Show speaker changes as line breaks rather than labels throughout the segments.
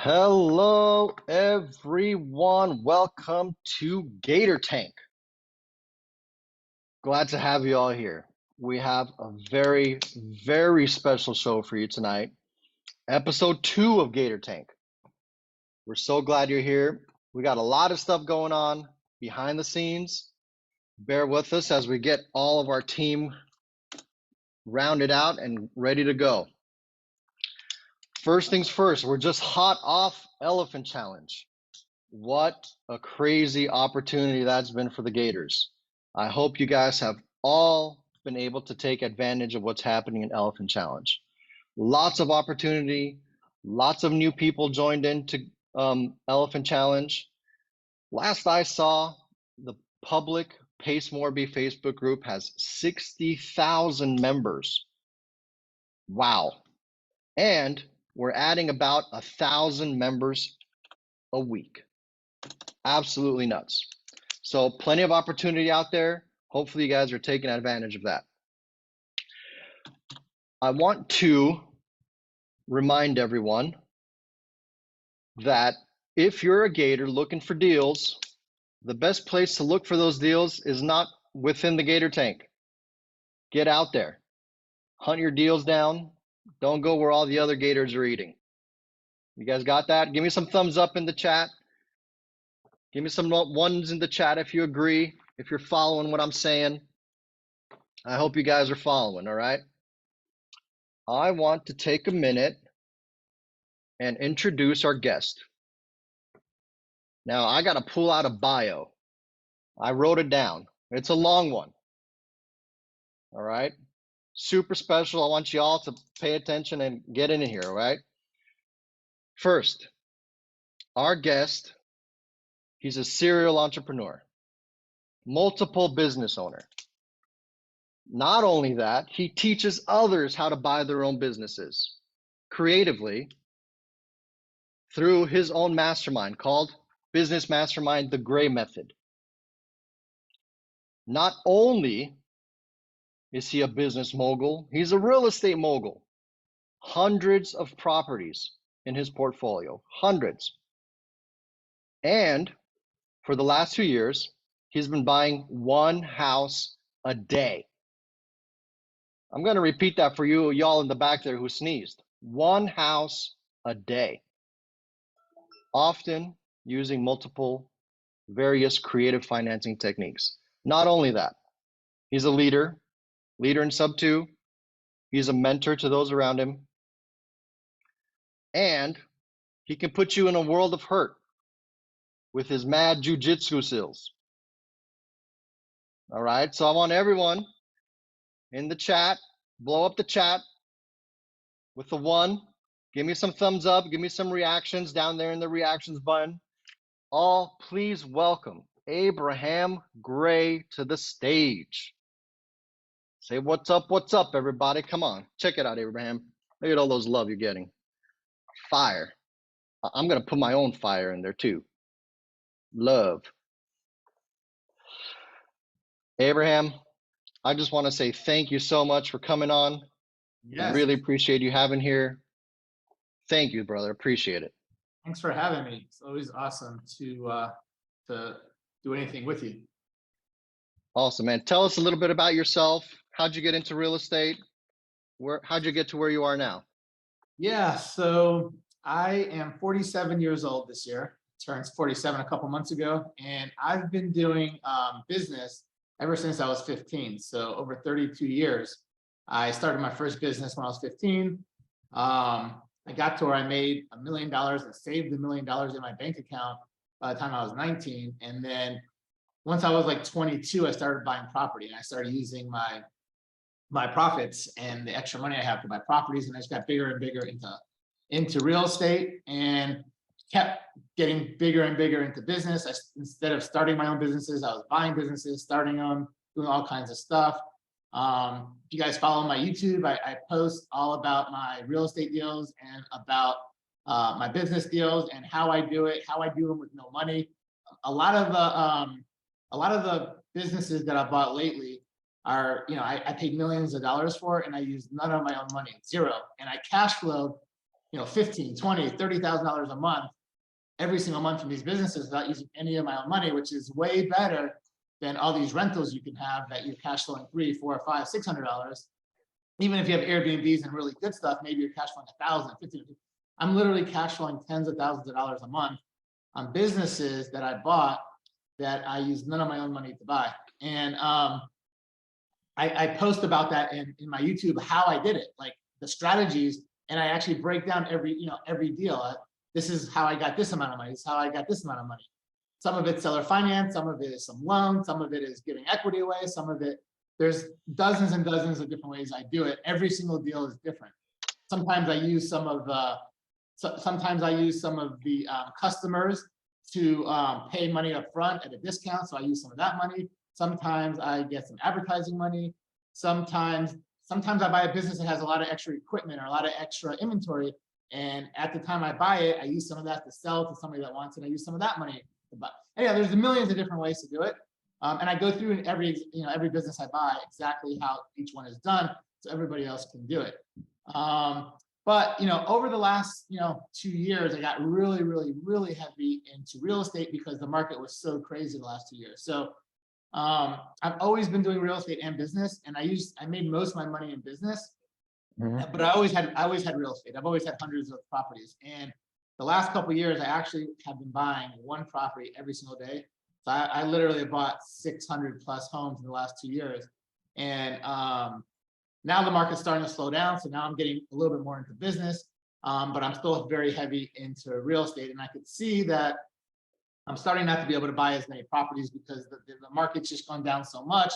Hello, everyone. Welcome to Gator Tank. Glad to have you all here. We have a very, very special show for you tonight. Episode 2 of Gator Tank. We're so glad you're here. We got a lot of stuff going on behind the scenes. Bear with us as we get all of our team rounded out and ready to go. First things first, we're just hot off Elephant Challenge. What a crazy opportunity that's been for the Gators. I hope you guys have all been able to take advantage of what's happening in Elephant Challenge. Lots of opportunity, lots of new people joined into Elephant Challenge. Last I saw, the public Pace Morby Facebook group has 60,000 members. Wow. And we're adding about 1,000 members a week. Absolutely nuts. So plenty of opportunity out there. Hopefully you guys are taking advantage of that. I want to remind everyone that if you're a Gator looking for deals, the best place to look for those deals is not within the Gator Tank. Get out there, hunt your deals down. Don't go where all the other Gators are eating. You guys got that? Give me some thumbs up in the chat. Give me some ones in the chat if you agree, if you're following what I'm saying. I hope you guys are following, all right? I want to take a minute and introduce our guest. Now, I got to pull out a bio. I wrote it down. It's a long one. All right? Super special. I want you all to pay attention and get in here, all right? First, our guest, he's a serial entrepreneur, multiple business owner. Not only that, he teaches others how to buy their own businesses creatively through his own mastermind called Business Mastermind, The Gray Method. Not only is he a business mogul, he's a real estate mogul. Hundreds of properties in his portfolio, hundreds. And for the last 2 years, he's been buying one house a day. I'm going to repeat that for you, y'all in the back there who sneezed. One house a day. Often using multiple various creative financing techniques. Not only that, he's a leader in sub 2. He's a mentor to those around him. And he can put you in a world of hurt with his mad jujitsu skills. All right, so I want everyone in the chat, blow up the chat with the 1. Give me some thumbs up, give me some reactions down there in the reactions button. All, please welcome Abraham Gray to the stage. Say what's up, everybody. Come on, check it out, Abraham. Look at all those love you're getting. Fire. I'm going to put my own fire in there too. Love. Abraham, I just want to say thank you so much for coming on.
Yes.
Really appreciate you having here. Thank you, brother. Appreciate it.
Thanks for having me. It's always awesome to do anything with you.
Awesome, man. Tell us a little bit about yourself. How'd you get into real estate? How'd you get to where you are now?
Yeah, so I am 47 years old this year. Turns 47 a couple months ago, and I've been doing business ever since I was 15. So over 32 years. I started my first business when I was 15. I got to where I made $1 million and saved $1 million in my bank account by the time I was 19. And then once I was like 22, I started buying property, and I started using my profits and the extra money I have to buy properties. And I just got bigger and bigger into real estate and kept getting bigger and bigger into business. Instead of starting my own businesses, I was buying businesses, starting them, doing all kinds of stuff. If you guys follow my YouTube, I post all about my real estate deals and about my business deals and how I do it, how I do them with no money. A lot of the businesses that I bought lately are, I paid millions of dollars for, and I used none of my own money, zero. And I cash flowed $15, $20, $30,000 a month every single month from these businesses without using any of my own money, which is way better than all these rentals you can have that you're cash flowing $300, $400, $500, $600. Even if you have Airbnbs and really good stuff, maybe you're cash flowing $1,000, $1,500. I'm literally cash flowing tens of thousands of dollars a month on businesses that I bought that I use none of my own money to buy. And I post about that in my YouTube, how I did it, like the strategies, and I actually break down every deal. This is how I got this amount of money. This is how I got this amount of money. Some of it's seller finance, some of it is some loan, some of it is giving equity away, some of it, there's dozens and dozens of different ways I do it. Every single deal is different. Sometimes I use some of the customers to pay money up front at a discount, so I use some of that money. Sometimes I get some advertising money. Sometimes I buy a business that has a lot of extra equipment or a lot of extra inventory, and at the time I buy it, I use some of that to sell to somebody that wants it. I use some of that money to buy. Anyhow, there's millions of different ways to do it, and I go through in every business I buy exactly how each one is done, so everybody else can do it. But over the last 2 years, I got really, really, really heavy into real estate because the market was so crazy the last 2 years. So I've always been doing real estate and business, and I made most of my money in business, but I always had real estate. I've always had hundreds of properties, and the last couple of years, I actually have been buying one property every single day. So I literally bought 600 plus homes in the last 2 years, and now the market's starting to slow down, so now I'm getting a little bit more into business, but I'm still very heavy into real estate, and I could see that I'm starting not to be able to buy as many properties because the market's just gone down so much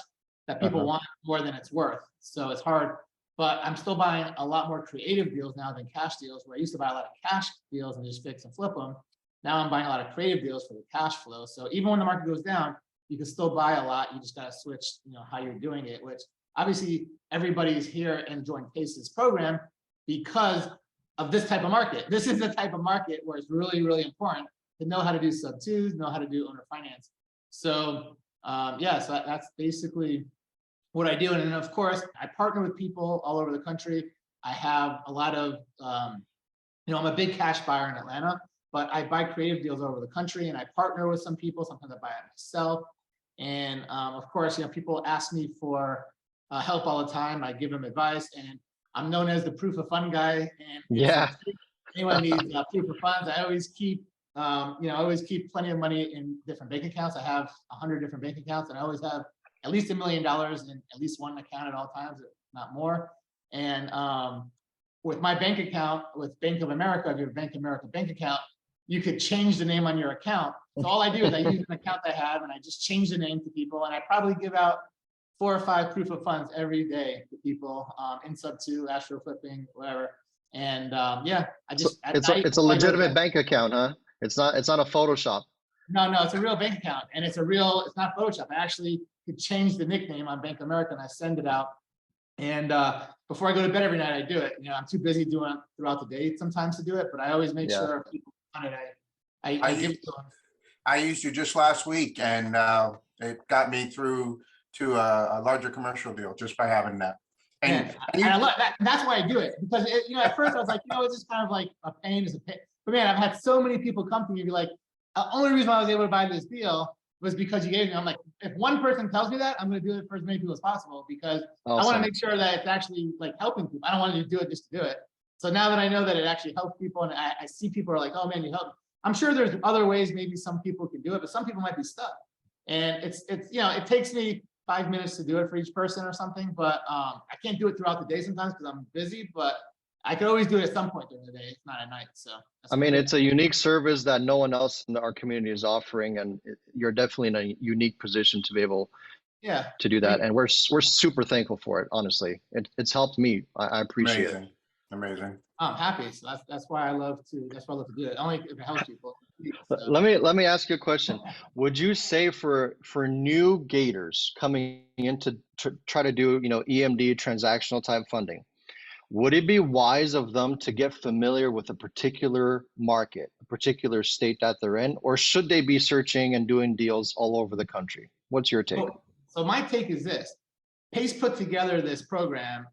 that people want more than it's worth. So it's hard, but I'm still buying a lot more creative deals now than cash deals, where I used to buy a lot of cash deals and just fix and flip them. Now I'm buying a lot of creative deals for the cash flow. So even when the market goes down, you can still buy a lot. You just got to switch, how you're doing it, which obviously everybody's here and joined Pace's program because of this type of market. This is the type of market where it's really, really important to know how to do sub twos, know how to do owner finance. So so that's basically what I do. And then of course, I partner with people all over the country. I have a lot of, I'm a big cash buyer in Atlanta, but I buy creative deals all over the country, and I partner with some people. Sometimes I buy it myself. And of course, people ask me for help all the time. I give them advice, and I'm known as the proof of fund guy. And anyone needs proof of funds, I always keep plenty of money in different bank accounts. I have 100 different bank accounts, and I always have at least $1 million in at least one account at all times, if not more. And with my bank account, with Bank of America, if you have a Bank of America bank account, you could change the name on your account. So all I do is I use an account I have, and I just change the name to people, and I probably give out 4 or 5 proof of funds every day to people in sub 2, astro flipping, whatever. And
it's a legitimate bank account, huh? It's not a Photoshop.
No, it's a real bank account, and it's not Photoshop. I actually could change the nickname on Bank of America, and I send it out. And before I go to bed every night, I do it. I'm too busy doing it throughout the day sometimes to do it, but I always make sure people want it. I give it to them.
I used you just last week, and it got me through to a larger commercial deal just by having that.
And I love that. That's why I do it, because at first I was like, it's just kind of like a pain. It's a pain. But man, I've had so many people come to me and be like, the only reason I was able to buy this deal was because you gave me. I'm like, if one person tells me that, I'm going to do it for as many people as possible, because I want to make sure that it's actually like helping people. I don't want to do it just to do it. So now that I know that it actually helps people, and I see people are like, oh man, you helped. I'm sure there's other ways maybe some people can do it, but some people might be stuck. And it takes me 5 minutes to do it for each person or something, but I can't do it throughout the day sometimes because I'm busy, but I could always do it at some point during the day. It's not at night. So
it's a unique service that no one else in our community is offering, and you're definitely in a unique position to be able to do that. And we're super thankful for it. Honestly, it's helped me. I appreciate it.
Amazing.
I'm happy. So that's why I love to do it. Only if it helps people. So.
Let me ask you a question. Would you say for new gators coming in to try to do EMD, transactional type funding, would it be wise of them to get familiar with a particular market, a particular state that they're in, or should they be searching and doing deals all over the country? What's your take?
So my take is this: Pace put together this program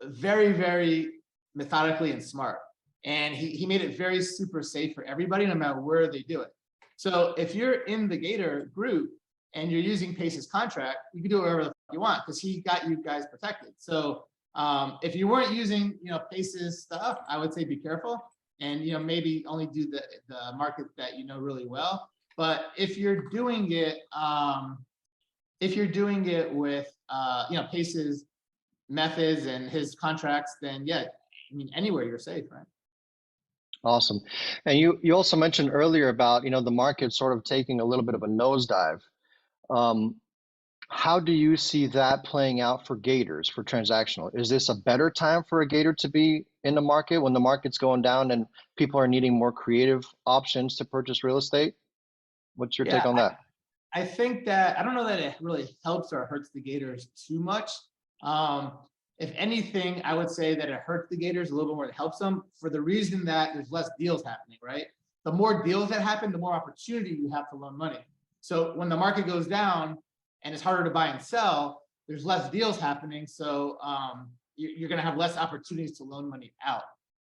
very, very methodically and smart. And he made it very super safe for everybody, no matter where they do it. So if you're in the Gator group and you're using Pace's contract, you can do whatever the fuck you want because he got you guys protected. So if you weren't using, Pace's stuff, I would say be careful and, maybe only do the market that you know really well. But if you're doing it, with, Pace's methods and his contracts, then yeah, I mean, anywhere you're safe, right?
Awesome. And you also mentioned earlier about, the market sort of taking a little bit of a nosedive. How do you see that playing out for Gators, for transactional? Is this a better time for a Gator to be in the market when the market's going down and people are needing more creative options to purchase real estate? What's your take on that?
I think that I don't know that it really helps or hurts the Gators too much. If anything, I would say that it hurts the Gators a little bit more than it helps them for the reason that there's less deals happening, right? The more deals that happen, the more opportunity you have to loan money. So when the market goes down and it's harder to buy and sell, there's less deals happening. So you're going to have less opportunities to loan money out.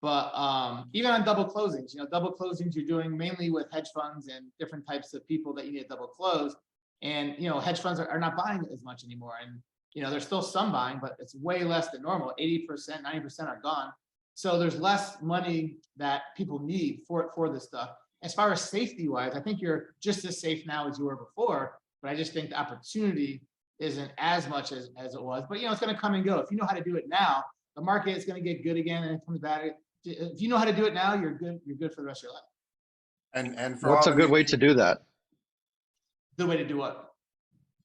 But even on double closings, double closings you're doing mainly with hedge funds and different types of people that you need to double close. And, hedge funds are not buying as much anymore. And, there's still some buying, but it's way less than normal. 80%, 90% are gone. So there's less money that people need for this stuff. As far as safety wise, I think you're just as safe now as you were before, but I just think the opportunity isn't as much as it was. But, it's going to come and go. If you know how to do it now, the market is going to get good again and it comes back. If you know how to do it now, you're good. You're good for the rest of your life.
And for
What's
all
a
the
good
new
way to do that?
Good way to do what?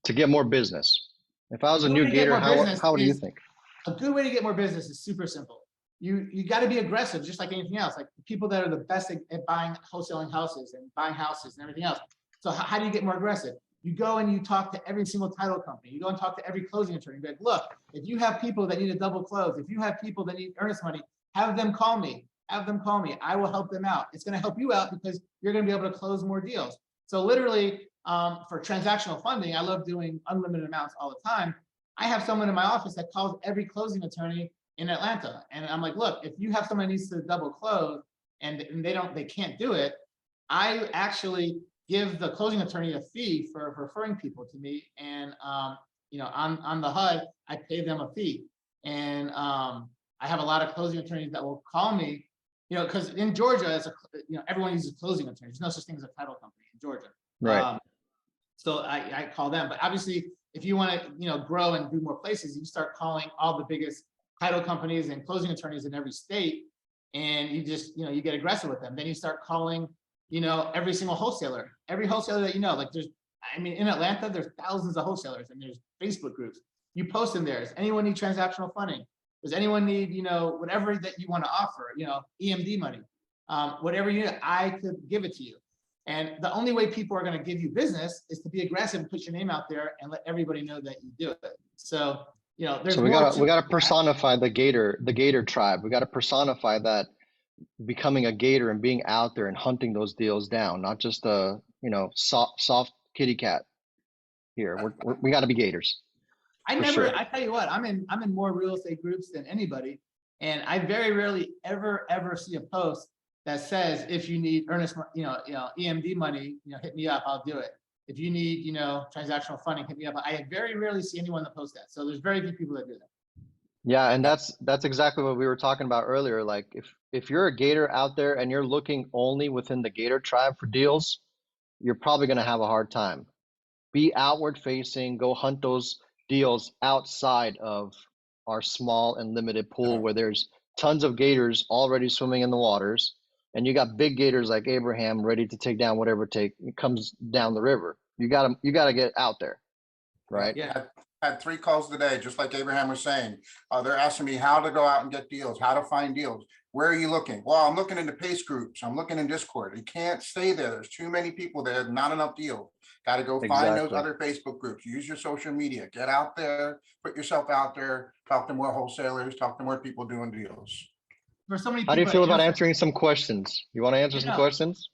To get more business. If I was a
Good
new
way to get
Gator,
more business
how do you
is-
think?
A good way to get more business is super simple. You got to be aggressive, just like anything else. Like the people that are the best at buying, wholesaling houses and buying houses and everything else. So how do you get more aggressive? You go and you talk to every single title company. You go and talk to every closing attorney. Be like, look, if you have people that need a double close, if you have people that need earnest money, have them call me. Have them call me. I will help them out. It's going to help you out because you're going to be able to close more deals. So literally, for transactional funding, I love doing unlimited amounts all the time. I have someone in my office that calls every closing attorney in Atlanta. And I'm like, look, if you have someone that needs to double close and they can't do it, I actually give the closing attorney a fee for referring people to me. And, on the HUD, I pay them a fee. And I have a lot of closing attorneys that will call me, because in Georgia, everyone uses closing attorneys. There's no such thing as a title company in Georgia.
Right.
So I call them. But obviously, if you want to, grow and do more places, you start calling all the biggest title companies and closing attorneys in every state, and you just, you get aggressive with them. Then you start calling, every single wholesaler, every wholesaler that like in Atlanta, there's thousands of wholesalers and there's Facebook groups. You post in there. Does anyone need transactional funding? Does anyone need, whatever that you want to offer, EMD money, whatever you need, I could give it to you. And the only way people are going to give you business is to be aggressive and put your name out there and let everybody know that you do it. So, there's
So we gotta personify the Gator tribe. We gotta personify that, becoming a Gator and being out there and hunting those deals down, not just a soft kitty cat. Here, we got to be Gators.
I tell you what, I'm in more real estate groups than anybody, and I very rarely ever see a post that says, if you need earnest, EMD money, hit me up, I'll do it. If you need, transactional funding, hit me up. I very rarely see anyone that posts that. So there's very few people that do that.
Yeah, and that's exactly what we were talking about earlier. Like if you're a Gator out there and you're looking only within the Gator tribe for deals, you're probably going to have a hard time. Be outward facing, go hunt those deals outside of our small and limited pool where there's tons of Gators already swimming in the waters. And you got big Gators like Abraham ready to take down whatever comes down the river. You gotta get out there, right?
Yeah.
I had 3 calls today, just like Abraham was saying. They're asking me how to go out and get deals, how to find deals. Where are you looking? Well, I'm looking in the Pace groups. I'm looking in Discord. You can't stay there. There's too many people there, not enough deals. Got to go find those other Facebook groups. Use your social media. Get out there, put yourself out there, talk to more wholesalers, talk to more people doing deals.
For so many people,
how do you feel about answering some questions? You want to answer some questions?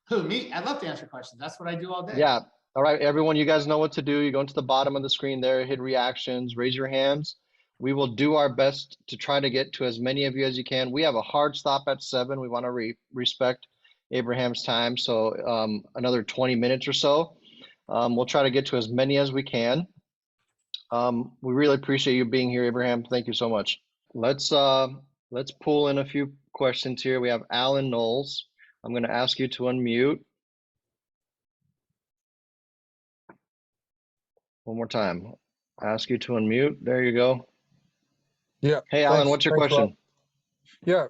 Who, me? I'd love to answer questions. That's what I do all day.
Yeah. All right, everyone, you guys know what to do. You go into the bottom of the screen there, hit reactions, raise your hands. We will do our best to try to get to as many of you as you can. We have a hard stop at 7. We want to respect Abraham's time. So another 20 minutes or so. We'll try to get to as many as we can. We really appreciate you being here, Abraham. Thank you so much. Let's pull in a few questions here. We have Alan Knowles. I'm going to ask you to unmute. One more time. Ask you to unmute. There you go.
Yeah.
Hey, Alan, what's your question?
Yeah,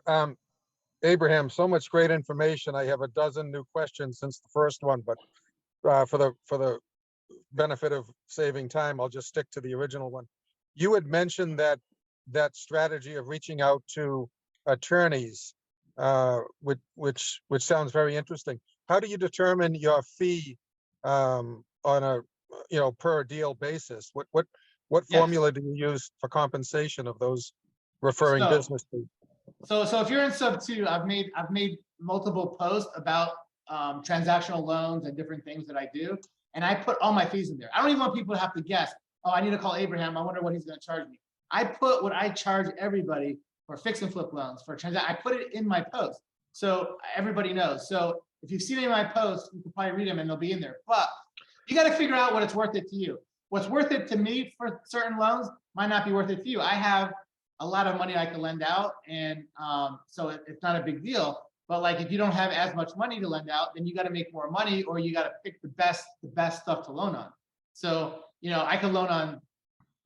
Abraham, so much great information. I have a dozen new questions since the first one, but for the benefit of saving time, I'll just stick to the original one. You had mentioned that strategy of reaching out to attorneys, which sounds very interesting. How do you determine your fee on a per deal basis? What formula do you use for compensation of those referring business fees?
So if you're in sub 2, I've made multiple posts about transactional loans and different things that I do, and I put all my fees in there. I don't even want people to have to guess. Oh, I need to call Abraham. I wonder what he's going to charge me. I put what I charge everybody for fix and flip loans, for transact. I put it in my post, so everybody knows. So if you've seen any of my posts, you can probably read them and they'll be in there. But you got to figure out what it's worth it to you. What's worth it to me for certain loans might not be worth it to you. I have a lot of money I can lend out, and so it's not a big deal. But like, if you don't have as much money to lend out, then you got to make more money, or you got to pick the best stuff to loan on. So I can loan on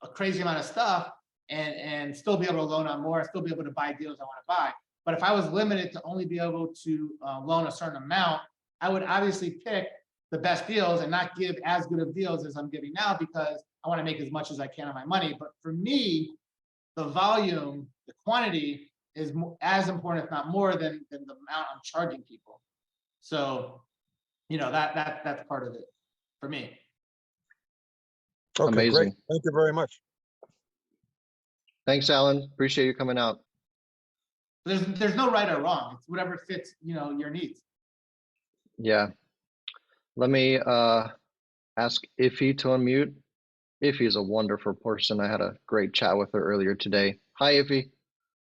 a crazy amount of stuff and still be able to loan on more, still be able to buy deals I want to buy. But if I was limited to only be able to loan a certain amount, I would obviously pick the best deals and not give as good of deals as I'm giving now, because I want to make as much as I can on my money. But for me, the volume, the quantity is as important, if not more, than the amount I'm charging people. So, that's part of it for me.
Okay,
Amazing.
great. Thank you very much.
Thanks, Alan. Appreciate you coming out.
There's no right or wrong. It's whatever fits, your needs.
Yeah. Let me ask Iffy to unmute. Iffy is a wonderful person. I had a great chat with her earlier today. Hi, Iffy.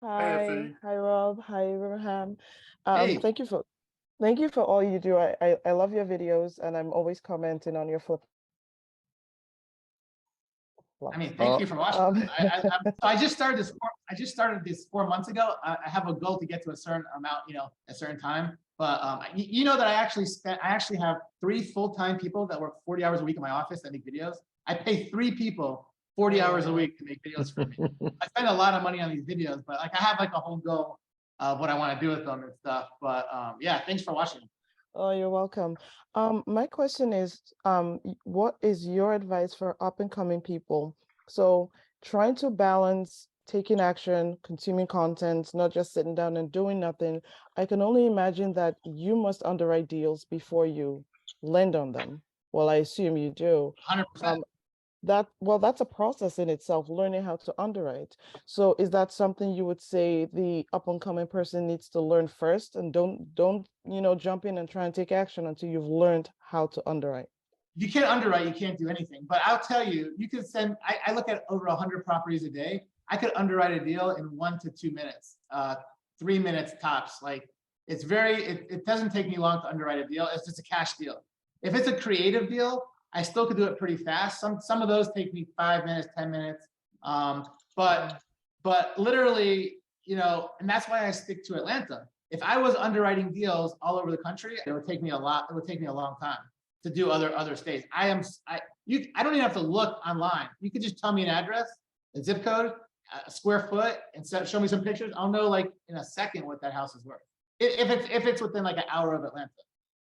Hi, Rob. Hi, Abraham.
Hey.
Thank you for all you do. I love your videos, and I'm always commenting on your flip.
I mean, thank you for watching. I just started this. I just started this 4 months ago. I have a goal to get to a certain amount, a certain time. But that I actually have 3 full-time people that work 40 hours a week in my office that make videos. I pay 3 people 40 hours a week to make videos for me. I spend a lot of money on these videos, but I have a whole goal of what I want to do with them and stuff. But yeah, thanks for watching.
Oh, you're welcome. My question is, what is your advice for up and coming people? So trying to balance taking action, consuming content, not just sitting down and doing nothing. I can only imagine that you must underwrite deals before you lend on them. Well, I assume you do.
100%.
That's a process in itself, learning how to underwrite. So is that something you would say the up and coming person needs to learn first, and don't jump in and try and take action until you've learned how to underwrite?
You can't underwrite, you can't do anything. But I'll tell you, you can send, I look at over 100 properties a day. I could underwrite a deal in 1 to 2 minutes, 3 minutes tops. Like, it doesn't take me long to underwrite a deal. It's just a cash deal. If it's a creative deal, I still could do it pretty fast. Some of those take me 5 minutes, 10 minutes. But literally, and that's why I stick to Atlanta. If I was underwriting deals all over the country, it would take me a long time to do other states. I don't even have to look online. You could just tell me an address, a zip code, a square foot, and show me some pictures. I'll know like in a second what that house is worth. If it's within like an hour of Atlanta.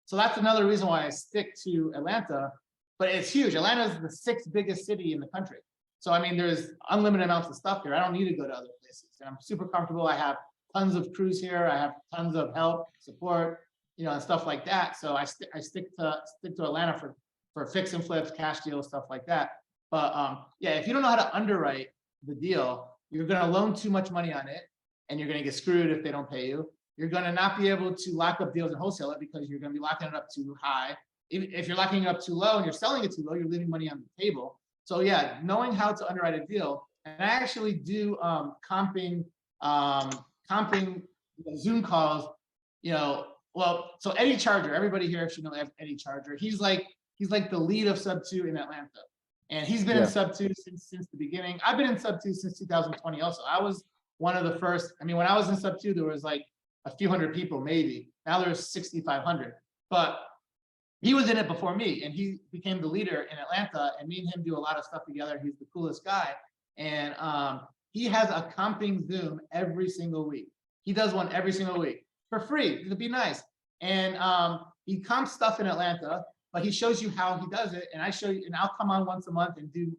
So that's another reason why I stick to Atlanta. But it's huge. Atlanta is the 6th biggest city in the country. So I mean, there's unlimited amounts of stuff here. I don't need to go to other places. And I'm super comfortable. I have tons of crews here. I have tons of help, support, and stuff like that. So I stick to Atlanta for fix and flips, cash deals, stuff like that. But yeah, if you don't know how to underwrite the deal, you're going to loan too much money on it, and you're going to get screwed if they don't pay you. You're going to not be able to lock up deals and wholesale it, because you're going to be locking it up too high. If you're locking it up too low and you're selling it too low, you're leaving money on the table. So yeah, knowing how to underwrite a deal And I actually do comping Zoom calls, well, so Eddie Charger, everybody here should know Eddie Charger. He's like the lead of Sub 2 in Atlanta. And he's been in Sub 2 since the beginning. I've been in Sub 2 since 2020 also. I was one of the first. I mean, when I was in Sub 2, there was like a few hundred people, maybe. Now there's 6,500. But he was in it before me, and he became the leader in Atlanta, and me and him do a lot of stuff together. He's the coolest guy. And he has a comping Zoom every single week. He does one every single week for free to be nice. And he comps stuff in Atlanta, but he shows you how he does it. And I show you, and I'll come on once a month and do,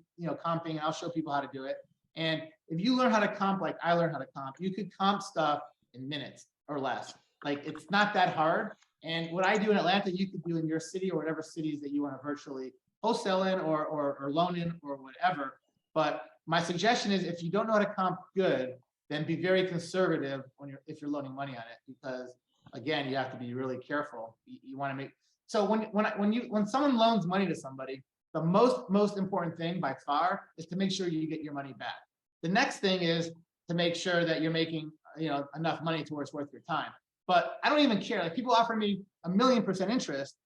comping, and I'll show people how to do it. And if you learn how to comp like I learned how to comp, you could comp stuff in minutes or less. Like, it's not that hard. And what I do in Atlanta, you could do in your city or whatever cities that you want to virtually wholesale in or loan in or whatever. But my suggestion is, if you don't know how to comp good, then be very conservative if you're loaning money on it, because again, you have to be really careful. You want to make, so when someone loans money to somebody, the most important thing by far is to make sure you get your money back. The next thing is to make sure that you're making enough money to where it's worth your time. But I don't even care. Like, people offer me 1,000,000% interest,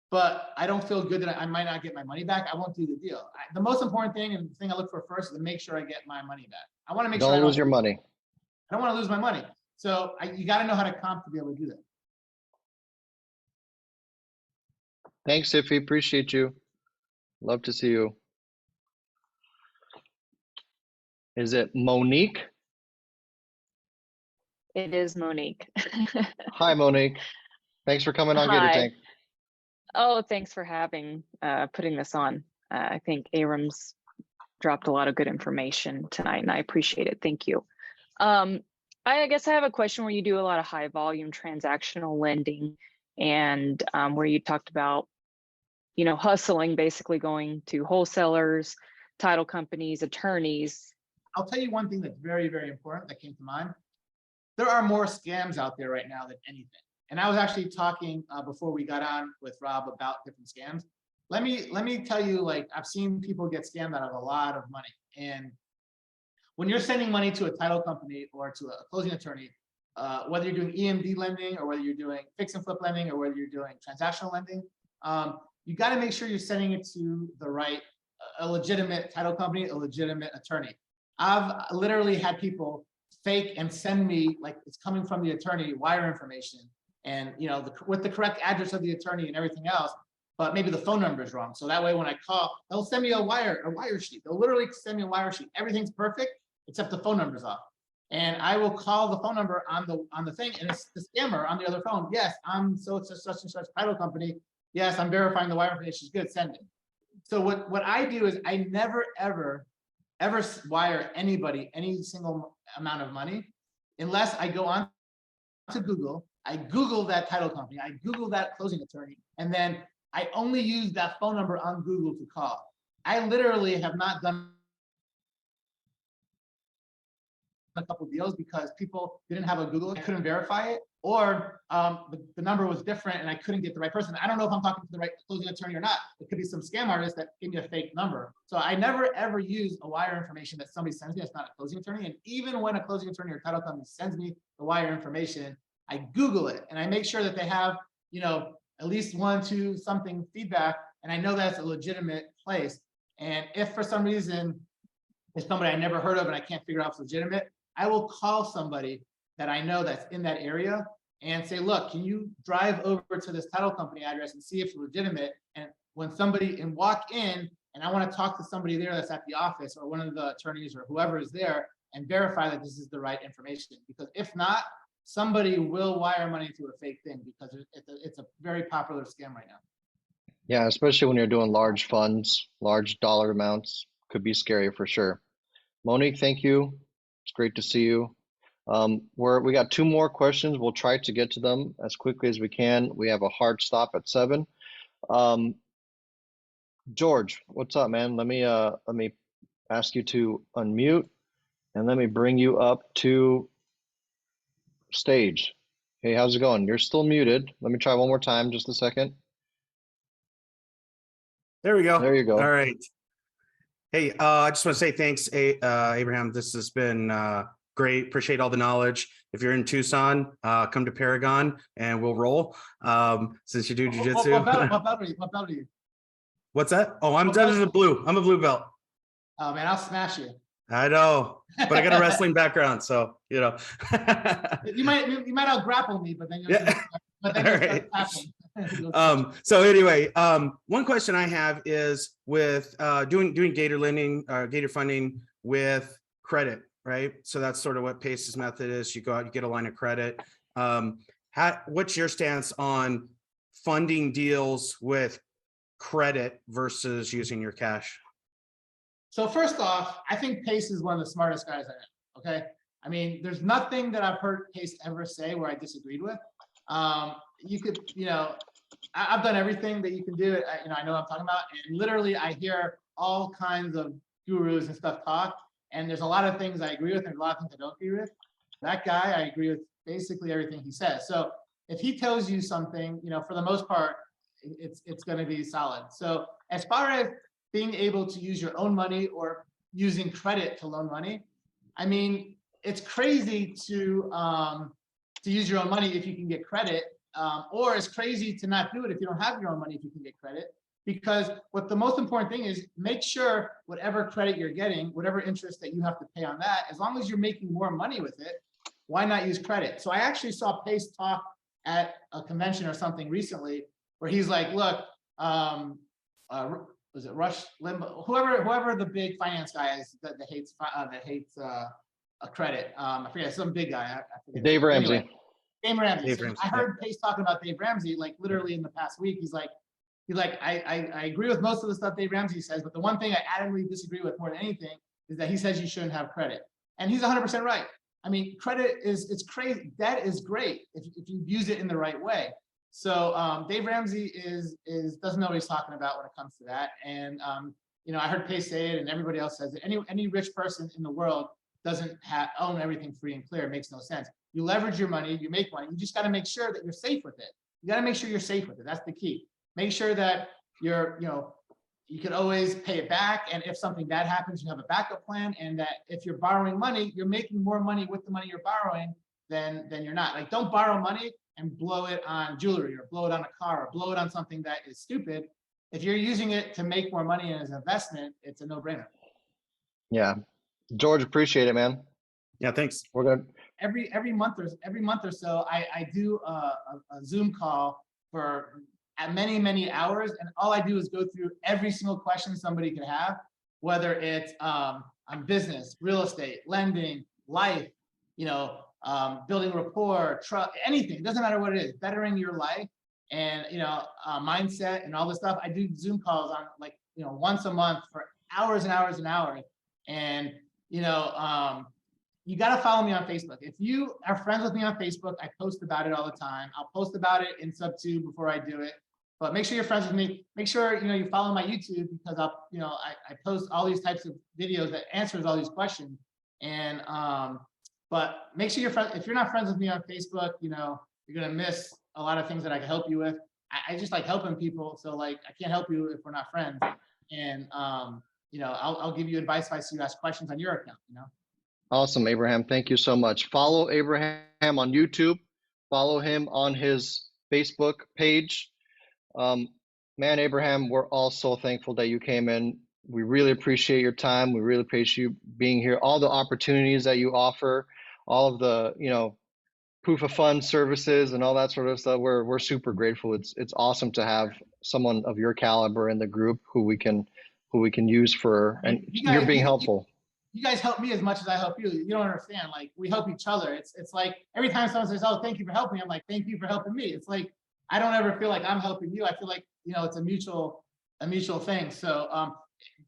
but I don't feel good that I might not get my money back. I won't do the deal. The most important thing, and the thing I look for first, is to make sure I get my money back. I want to make sure I
Don't lose your money.
I don't want to lose my money. So you got to know how to comp to be able to do that.
Thanks, Iffy. Appreciate you. Love to see you. Is it Monique?
It is Monique.
Hi, Monique. Thanks for coming on Gator
Hi.
Tank.
Oh, thanks for putting this on. I think Aram's dropped a lot of good information tonight, and I appreciate it. Thank you. I guess I have a question where you do a lot of high volume transactional lending, and where you talked about, hustling, basically going to wholesalers, title companies, attorneys.
I'll tell you one thing that's very, very important that came to mind. There are more scams out there right now than anything. And I was actually talking before we got on with Rob about different scams. Let me tell you, like, I've seen people get scammed out of a lot of money. And when you're sending money to a title company or to a closing attorney, whether you're doing EMD lending or whether you're doing fix and flip lending or whether you're doing transactional lending, you got to make sure you're sending it to the right, a legitimate title company, a legitimate attorney. I've literally had people fake and send me, like, it's coming from the attorney, wire information, and with the correct address of the attorney and everything else, but maybe the phone number is wrong. So that way, when I call, they'll send me a wire sheet. They'll literally send me a wire sheet. Everything's perfect except the phone number's off. And I will call the phone number on the thing, and it's the scammer on the other phone. Yes, I'm such and such title company. Yes, I'm verifying the wire information is good. Send it. So what I do is I never ever wire anybody any single amount of money unless I go on to Google. I Google that title company. I Google that closing attorney, and then I only use that phone number on Google to call. I literally have not done a couple of deals because people didn't have a Google, I couldn't verify it, or the number was different and I couldn't get the right person. I don't know if I'm talking to the right closing attorney or not. It could be some scam artist that gave me a fake number. So I never ever use a wire information that somebody sends me that's not a closing attorney. And even when a closing attorney or title company sends me the wire information, I Google it and I make sure that they have, at least 1, 2 something feedback, and I know that's a legitimate place. And if for some reason it's somebody I never heard of and I can't figure out if it's legitimate, I will call somebody that I know that's in that area and say, look, can you drive over to this title company address and see if it's legitimate? And when walk in, and I want to talk to somebody there that's at the office or one of the attorneys or whoever is there and verify that this is the right information. Because if not, somebody will wire money to a fake thing because it's a very popular scam right now.
Yeah, especially when you're doing large funds, large dollar amounts, could be scary for sure. Monique, thank you. It's great to see you. We got 2 more questions. We'll try to get to them as quickly as we can. We have a hard stop at 7. George, what's up, man? Let me ask you to unmute and let me bring you up to stage. Hey, how's it going? You're still muted. Let me try one more time, just a second.
There we go.
There you go.
All right. Hey, I just want to say thanks, Abraham. This has been great. Appreciate all the knowledge. If you're in Tucson, come to Paragon and we'll roll. Since you do jujitsu.
What belt are you?
What's that? Oh, I'm
What belt?
a blue. I'm a blue belt.
Oh man, I'll smash you.
I know, but I got a wrestling background, so you know.
You might out grapple me, but then you'll
Yeah.
but then
All
you'll
right.
start tapping.
So anyway, one question I have is with doing Gator lending, Gator funding with credit, right? So that's sort of what Pace's method is. You go out, you get a line of credit. What's your stance on funding deals with credit versus using your cash?
So first off, I think Pace is one of the smartest guys I know. Okay, I mean, there's nothing that I've heard Pace ever say where I disagreed with. You could, I've done everything that you can do. I know what I'm talking about, and literally, I hear all kinds of gurus and stuff talk, and there's a lot of things I agree with, and there's a lot of things I don't agree with. That guy, I agree with basically everything he says. So if he tells you something, for the most part, it's going to be solid. So as far as being able to use your own money or using credit to loan money, I mean, it's crazy to use your own money if you can get credit, or it's crazy to not do it if you don't have your own money if you can get credit. Because what the most important thing is, make sure whatever credit you're getting, whatever interest that you have to pay on that, as long as you're making more money with it, why not use credit? So I actually saw Pace talk at a convention or something recently where he's like, look, was it Rush Limbaugh? Whoever the big finance guy is that hates a credit. I forget, some big guy. I forget.
Dave Ramsey.
Anyway, Dave Ramsey.
Dave
So
Ramsey,
I heard Pace talking about Dave Ramsey like literally in the past week. He's like, I agree with most of the stuff Dave Ramsey says, but the one thing I adamantly disagree with more than anything is that he says you shouldn't have credit, and he's 100% right. I mean, credit it's crazy. Debt is great if you use it in the right way. So Dave Ramsey doesn't know what he's talking about when it comes to that. And I heard Pace say it, and everybody else says it. Any rich person in the world doesn't own everything free and clear. It makes no sense. You leverage your money, you make money. You just got to make sure that you're safe with it. You got to make sure you're safe with it. That's the key. Make sure that you can always pay it back. And if something bad happens, you have a backup plan. And that if you're borrowing money, you're making more money with the money you're borrowing than you're not. Like, don't borrow money and blow it on jewelry or blow it on a car or blow it on something that is stupid. If you're using it to make more money and as an investment, it's a no-brainer.
Yeah. George, appreciate it, man.
Yeah, thanks.
We're gonna
every month or so, I do a Zoom call for many hours, and all I do is go through every single question somebody could have, whether it's on business, real estate, lending, life, building rapport, trust, anything. It doesn't matter what it is, bettering your life and mindset and all this stuff. I do Zoom calls on once a month for hours and hours and hours. And you got to follow me on Facebook. If you are friends with me on Facebook, I post about it all the time. I'll post about it in sub 2 before I do it. But make sure you're friends with me. Make sure you follow my YouTube, because I post all these types of videos that answers all these questions. And but make sure you're friends. If you're not friends with me on Facebook, you're gonna miss a lot of things that I can help you with. I just like helping people, so I can't help you if we're not friends. And I'll give you advice if I see you ask questions on your account.
Awesome, Abraham. Thank you so much. Follow Abraham on YouTube. Follow him on his Facebook page. Man, Abraham, we're all so thankful that you came in. We really appreciate your time. We really appreciate you being here. All the opportunities that you offer, all of the, proof of funds services and all that sort of stuff. We're super grateful. It's awesome to have someone of your caliber in the group who we can use for, and you're being helpful.
You guys help me as much as I help you. You don't understand. Like, we help each other. It's like every time someone says, "Oh, thank you for helping me," I'm like, "Thank you for helping me." It's like I don't ever feel like I'm helping you. I feel like it's a mutual thing. So,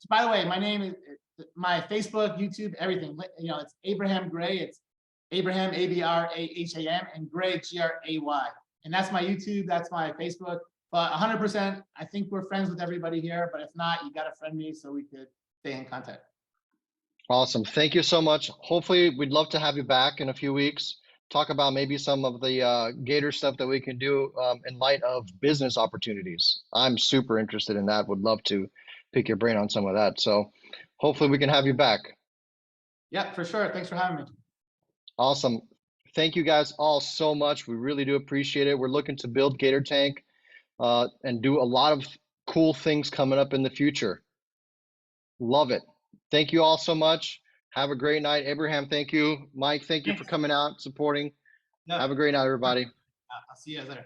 by the way, my name is my Facebook, YouTube, everything. It's Abraham Gray. It's Abraham Abraham and Gray Gray. And that's my YouTube. That's my Facebook. But 100%, I think we're friends with everybody here. But if not, you got to friend me so we could stay in contact.
Awesome. Thank you so much. Hopefully, we'd love to have you back in a few weeks. Talk about maybe some of the Gator stuff that we can do in light of business opportunities. I'm super interested in that. Would love to pick your brain on some of that. So Hopefully we can have you back.
Yeah, for sure. Thanks for having me.
Awesome. Thank you guys all so much. We really do appreciate it. We're looking to build Gator Tank and do a lot of cool things coming up in the future. Love it. Thank you all so much. Have a great night. Abraham, thank you. Mike, thank you for
Thanks.
coming out, supporting.
Yeah.
Have a great night, everybody.
I'll see you guys later.